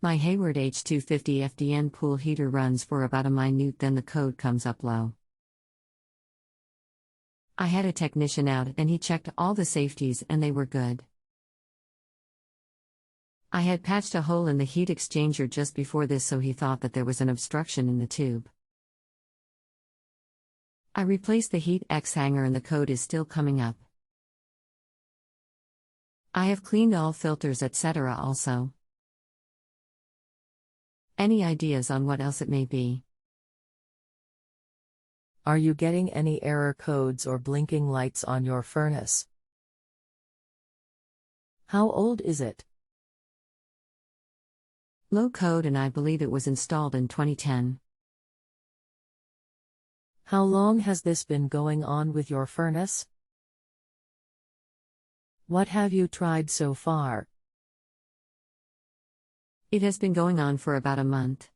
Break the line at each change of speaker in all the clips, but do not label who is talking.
My Hayward H250FDN pool heater runs for about a minute, then the code comes up low. I had a technician out and he checked all the safeties and they were good. I had patched a hole in the heat exchanger just before this, so he thought that there was an obstruction in the tube. I replaced the heat exhanger and the code is still coming up. I have cleaned all filters etc. also. Any ideas on what else it may be?
Are you getting any error codes or blinking lights on your furnace? How old is it?
Low code, and I believe it was installed in 2010.
How long has this been going on with your furnace? What have you tried so far?
It has been going on for about a month.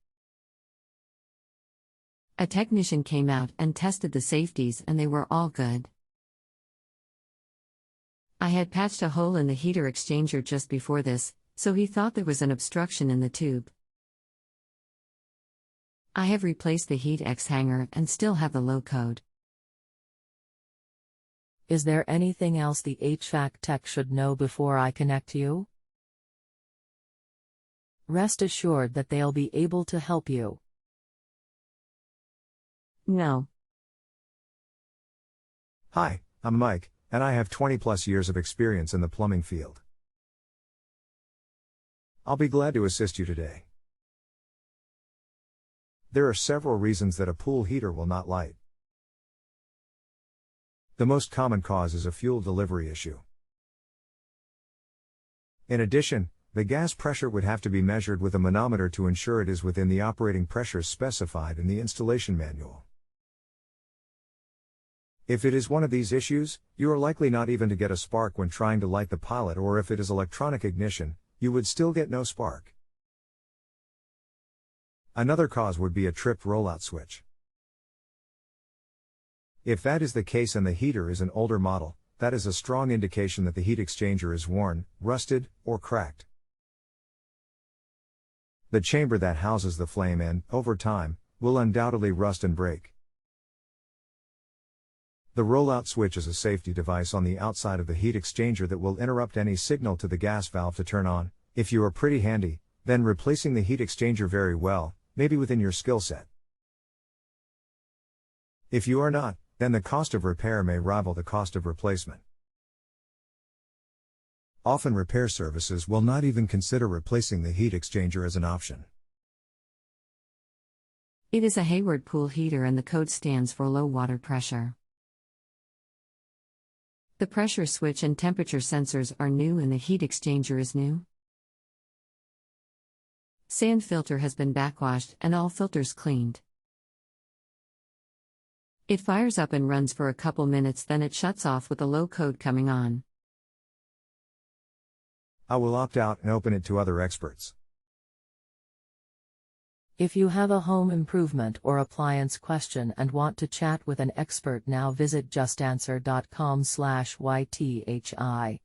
A technician came out and tested the safeties and they were all good. I had patched a hole in the heater exchanger just before this, so he thought there was an obstruction in the tube. I have replaced the heat exhanger and still have the low code.
Is there anything else the HVAC Tech should know before I connect you? Rest assured that they'll be able to help you.
No.
Hi, I'm Mike, and I have 20+ years of experience in the plumbing field. I'll be glad to assist you today. There are several reasons that a pool heater will not light. The most common cause is a fuel delivery issue. In addition, the gas pressure would have to be measured with a manometer to ensure it is within the operating pressures specified in the installation manual. If it is one of these issues, you are likely not even to get a spark when trying to light the pilot, or if it is electronic ignition, you would still get no spark. Another cause would be a tripped rollout switch. If that is the case and the heater is an older model, that is a strong indication that the heat exchanger is worn, rusted, or cracked. The chamber that houses the flame end, over time, will undoubtedly rust and break. The rollout switch is a safety device on the outside of the heat exchanger that will interrupt any signal to the gas valve to turn on. If you are pretty handy, then replacing the heat exchanger very well, maybe within your skill set. If you are not, then the cost of repair may rival the cost of replacement. Often repair services will not even consider replacing the heat exchanger as an option.
It is a Hayward pool heater and the code stands for low water pressure. The pressure switch and temperature sensors are new and the heat exchanger is new. Sand filter has been backwashed and all filters cleaned. It fires up and runs for a couple minutes, then it shuts off with a low code coming on.
I will opt out and open it to other experts.
If you have a home improvement or appliance question and want to chat with an expert now, visit justanswer.com/YTHI.